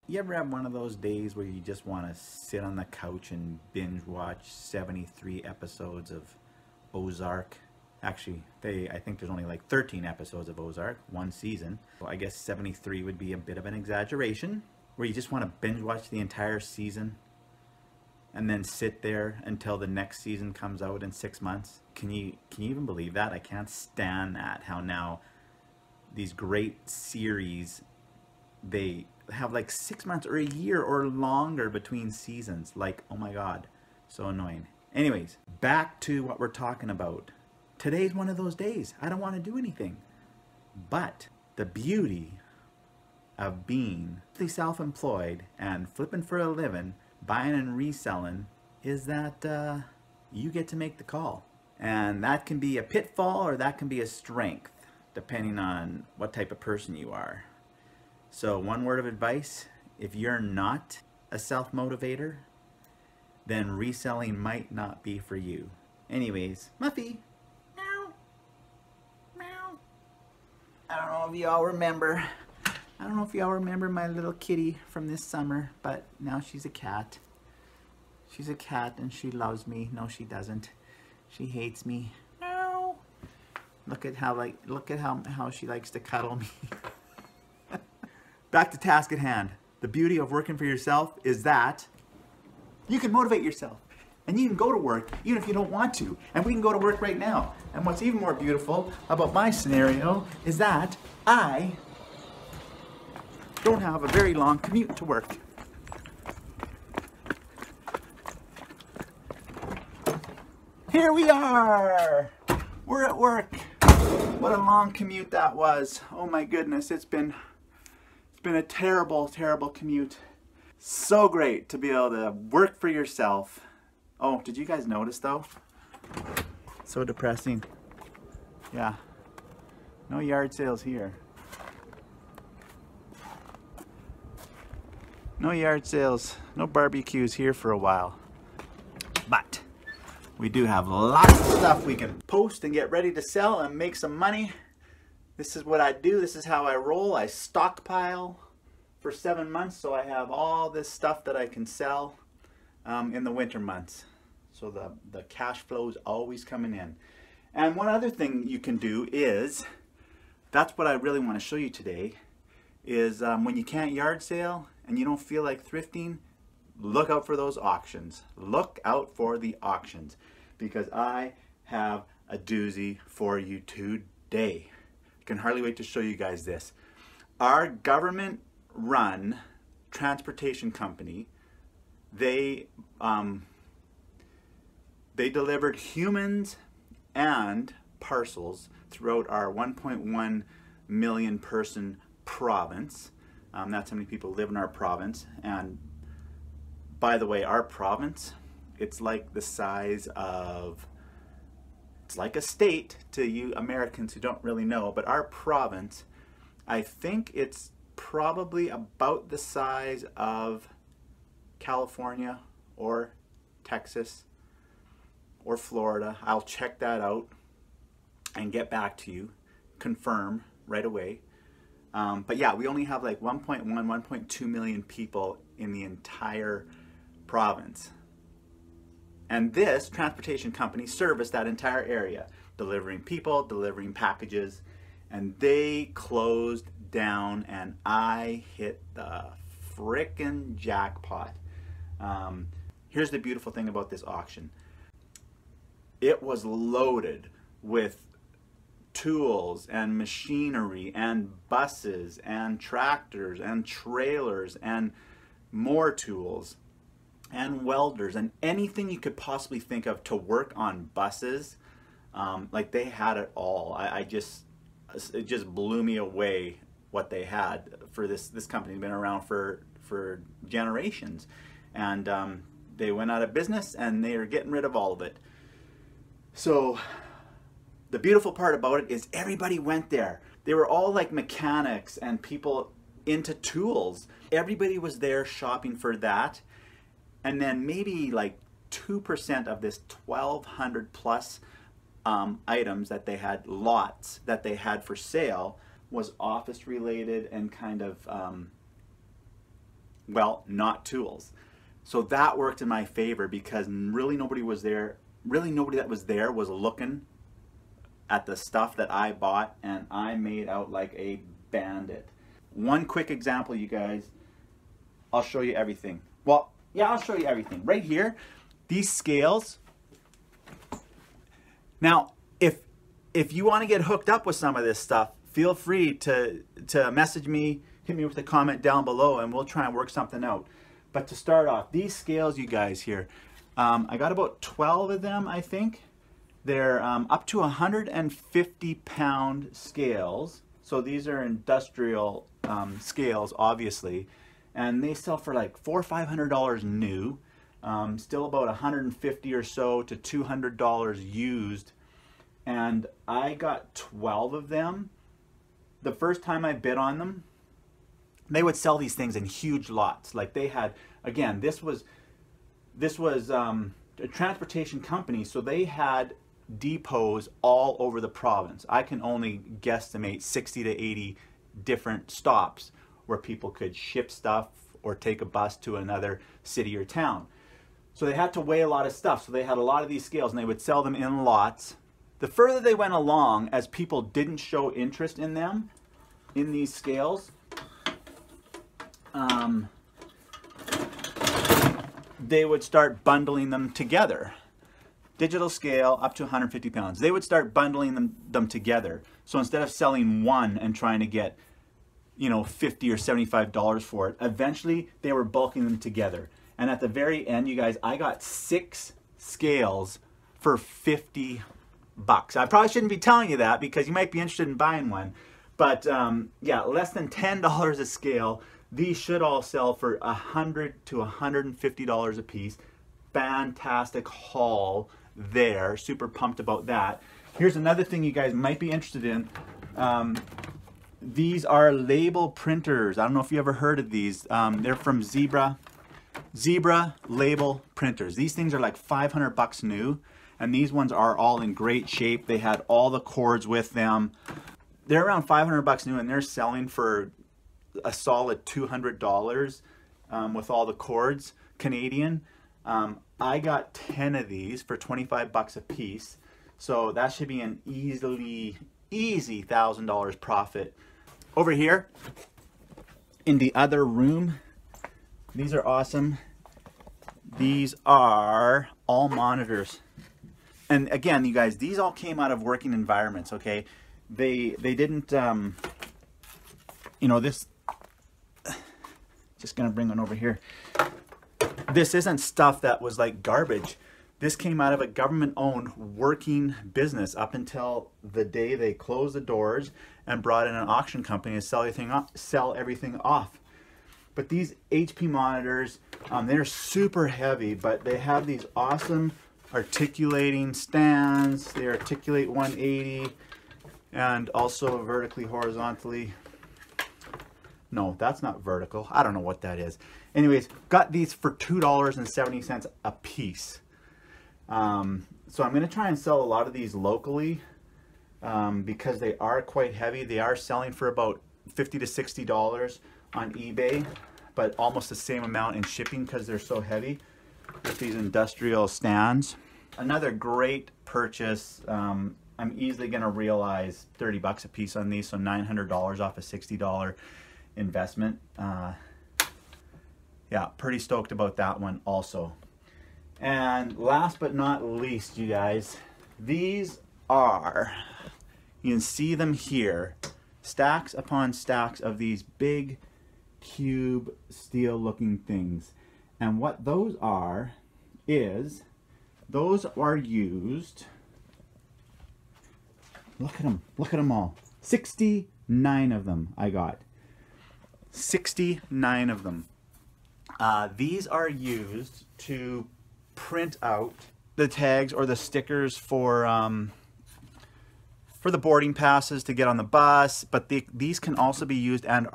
You ever have one of those days where you just want to sit on the couch and binge watch 73 episodes of Ozark? Actually, I think there's only like 13 episodes of Ozark, one season. So I guess 73 would be a bit of an exaggeration, where you just want to binge watch the entire season and then sit there until the next season comes out in 6 months. Can you even believe that? I can't stand that, how now these great series, they have like 6 months or a year or longer between seasons. Like, oh my God, so annoying. Anyways, back to what we're talking about. Today's one of those days. I don't want to do anything. But the beauty of being self-employed and flipping for a living, buying and reselling, is that you get to make the call. And that can be a pitfall or that can be a strength, depending on what type of person you are. So one word of advice, if you're not a self-motivator, then reselling might not be for you. Anyways, Muffy. Meow. Meow. I don't know if y'all remember. I don't know if y'all remember my little kitty from this summer, but now she's a cat. She's a cat and she loves me. No, she doesn't. She hates me. Meow. Look at how she likes to cuddle me. Back to task at hand. The beauty of working for yourself is that you can motivate yourself. And you can go to work even if you don't want to. And we can go to work right now. And what's even more beautiful about my scenario is that I don't have a very long commute to work. Here we are! We're at work. What a long commute that was. Oh my goodness, it's been a terrible, terrible commute. So great to be able to work for yourself. Oh, did you guys notice though? So depressing. Yeah. No yard sales here. No yard sales, no barbecues here for a while. But we do have lots of stuff we can post and get ready to sell and make some money. This is what I do. This is how I roll. I stockpile for 7 months, so I have all this stuff that I can sell in the winter months. So the cash flow is always coming in. And one other thing you can do is, that's what I really want to show you today, is when you can't yard sale and you don't feel like thrifting, look out for those auctions. Look out for the auctions, because I have a doozy for you today. Can hardly wait to show you guys this. Our government run transportation company, they delivered humans and parcels throughout our 1.1 million person province. That's how many people live in our province. And by the way, our province, it's like the size of, it's like a state to you Americans who don't really know, but our province, I think it's probably about the size of California or Texas or Florida. I'll check that out and get back to you, confirm right away. But yeah, we only have like 1.2 million people in the entire province. And this transportation company serviced that entire area, delivering people, delivering packages, and they closed down and I hit the frickin' jackpot. Here's the beautiful thing about this auction. It was loaded with tools and machinery and buses and tractors and trailers and more tools and welders and anything you could possibly think of to work on buses. Like, they had it all. It just blew me away what they had for this company. Has been around for generations, and they went out of business and they are getting rid of all of it. So the beautiful part about it is everybody went there. They were all like mechanics and people into tools. Everybody was there shopping for that. And then maybe like 2% of this 1,200 plus items that they had, lots that they had for sale, was office related and kind of Well, not tools. So that worked in my favor because really nobody was there. Really nobody that was there was looking at the stuff that I bought, and I made out like a bandit. One quick example, you guys. I'll show you everything. Well, yeah, I'll show you everything. Right here, these scales. Now, if you want to get hooked up with some of this stuff, feel free to message me, hit me with a comment down below, and we'll try and work something out. But to start off, these scales, you guys here, I got about 12 of them, I think. They're up to 150-pound scales. So these are industrial scales, obviously. And they sell for like $400 or $500 new. Still about $150 or so to $200 used. And I got 12 of them. The first time I bid on them, they would sell these things in huge lots. Like they had, again, this was a transportation company, so they had depots all over the province. I can only guesstimate 60 to 80 different stops where people could ship stuff or take a bus to another city or town. So they had to weigh a lot of stuff. So they had a lot of these scales, and they would sell them in lots. The further they went along, as people didn't show interest in them, in these scales, they would start bundling them together. Digital scale up to 150 pounds. They would start bundling them together. So instead of selling one and trying to get, you know, $50 or $75 for it, eventually they were bulking them together. And at the very end, you guys, I got 6 scales for $50. I probably shouldn't be telling you that because you might be interested in buying one. But yeah, less than $10 a scale. These should all sell for $100 to $150 a piece. Fantastic haul there. Super pumped about that. Here's another thing you guys might be interested in. These are label printers. I don't know if you ever heard of these. They're from Zebra label printers. These things are like $500 new, and these ones are all in great shape. They had all the cords with them. They're around $500 new, and they're selling for a solid $200 with all the cords, Canadian. I got 10 of these for $25 a piece, so that should be an easy $1,000 profit. Over here in the other room, these are awesome. These are all monitors, and again, you guys, these all came out of working environments. Okay, they didn't you know, this, just gonna bring one over here. This isn't stuff that was like garbage. This came out of a government-owned working business up until the day they closed the doors and brought in an auction company to sell everything off. But these HP monitors, they're super heavy, but they have these awesome articulating stands. They articulate 180 and also vertically, horizontally. No, that's not vertical. I don't know what that is. Anyways, got these for $2.70 a piece. So I'm going to try and sell a lot of these locally because they are quite heavy. They are selling for about $50 to $60 on eBay, but almost the same amount in shipping because they're so heavy with these industrial stands. Another great purchase. I'm easily going to realize $30 a piece on these, so $900 off a $60 investment. Yeah, pretty stoked about that one also. And last but not least, you guys, these are, you can see them here, stacks upon stacks of these big cube steel looking things. And what those are is, those are used, look at them all, 69 of them I got. 69 of them. These are used to print out the tags or the stickers for the boarding passes to get on the bus, but these can also be used and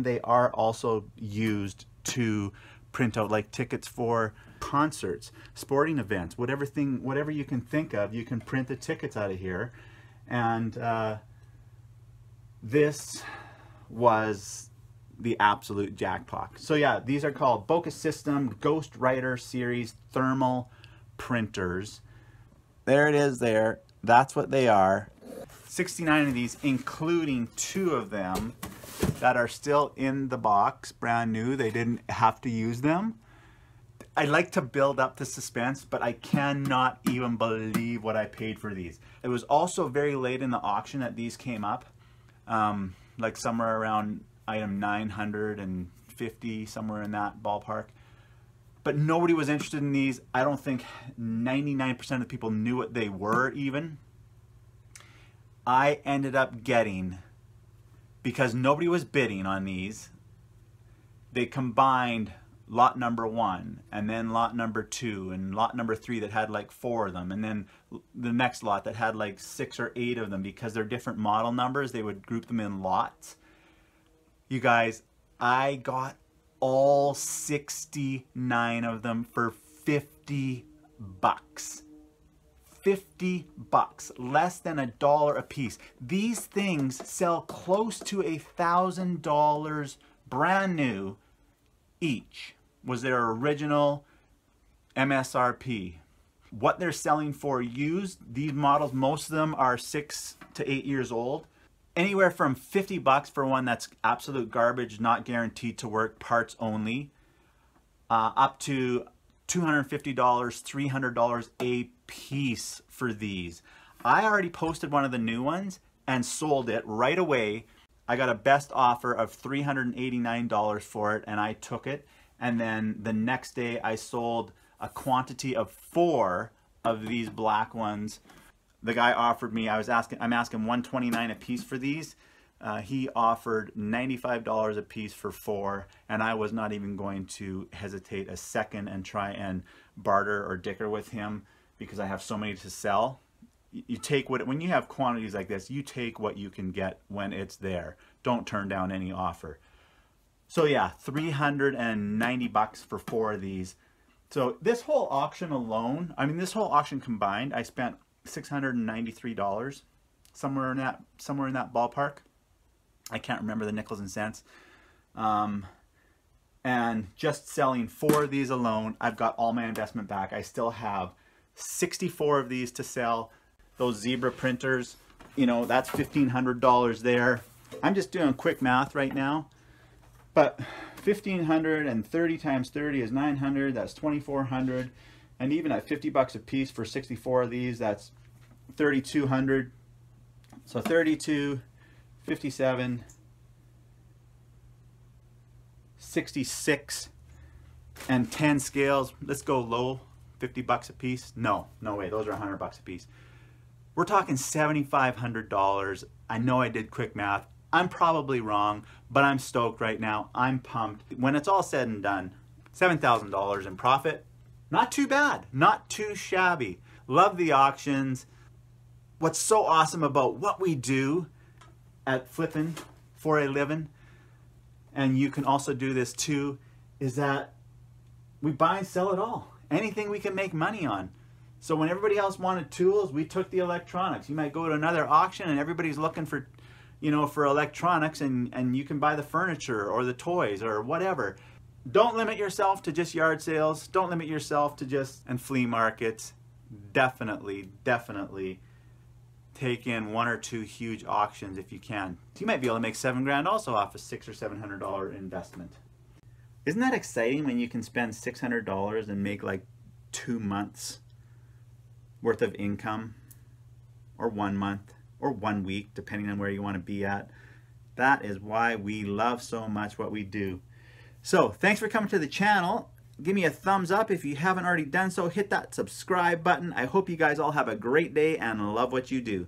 they are also used to print out like tickets for concerts, sporting events, whatever you can think of, you can print the tickets out of here. And this was the absolute jackpot. So yeah, these are called Bokeh System Ghost Rider Series thermal printers. There it is there. That's what they are. 69 of these, including 2 of them that are still in the box, brand new. They didn't have to use them. I like to build up the suspense, but I cannot even believe what I paid for these. It was also very late in the auction that these came up, like somewhere around item 950, somewhere in that ballpark. But nobody was interested in these. I don't think 99% of the people knew what they were even. I ended up getting, because nobody was bidding on these, they combined lot number 1 and then lot number 2 and lot number 3 that had like 4 of them, and then the next lot that had like 6 or 8 of them. Because they're different model numbers, they would group them in lots. You guys, I got all 69 of them for 50 bucks. 50 bucks, less than $1 a piece. These things sell close to $1,000 brand new each, was their original MSRP. What they're selling for used, these models, most of them are 6 to 8 years old. Anywhere from 50 bucks for one that's absolute garbage, not guaranteed to work, parts only, up to $250, $300 a piece for these. I already posted one of the new ones and sold it right away. I got a best offer of $389 for it, and I took it. And then the next day I sold a quantity of 4 of these black ones. The guy offered me, I'm asking $129 a piece for these. He offered $95 a piece for 4, and I was not even going to hesitate a second and try and barter or dicker with him, because I have so many to sell. You take when you have quantities like this, you take what you can get when it's there. Don't turn down any offer. So yeah, 390 bucks for 4 of these. So this whole auction alone, I mean this whole auction combined, I spent $693, somewhere in that ballpark. I can't remember the nickels and cents. And just selling 4 of these alone, I've got all my investment back. I still have 64 of these to sell. Those zebra printers, you know, that's $1,500 there. I'm just doing quick math right now, but 1,500 and 30 times 30 is 900. That's 2,400, and even at 50 bucks a piece for 64 of these, that's 3,200. So 32, 57, 66, and 10 scales. Let's go low, 50 bucks a piece. No way, those are 100 bucks a piece. We're talking $7,500. I know I did quick math. I'm probably wrong, but I'm stoked right now. I'm pumped. When it's all said and done, $7,000 in profit. Not too bad, not too shabby. Love the auctions. What's so awesome about what we do at flipping for a living, and you can also do this too, is that we buy and sell it all. Anything we can make money on. So when everybody else wanted tools, we took the electronics. You might go to another auction and everybody's looking for, you know, for electronics, and you can buy the furniture or the toys or whatever. Don't limit yourself to just yard sales. Don't limit yourself to just and flea markets. Definitely take in 1 or 2 huge auctions if you can. You might be able to make $7 grand also off a $600 or $700 investment. Isn't that exciting when you can spend $600 and make like 2 months worth of income, or 1 month, or 1 week, depending on where you want to be at? That is why we love so much what we do. So thanks for coming to the channel. Give me a thumbs up if you haven't already done so. Hit that subscribe button. I hope you guys all have a great day and love what you do.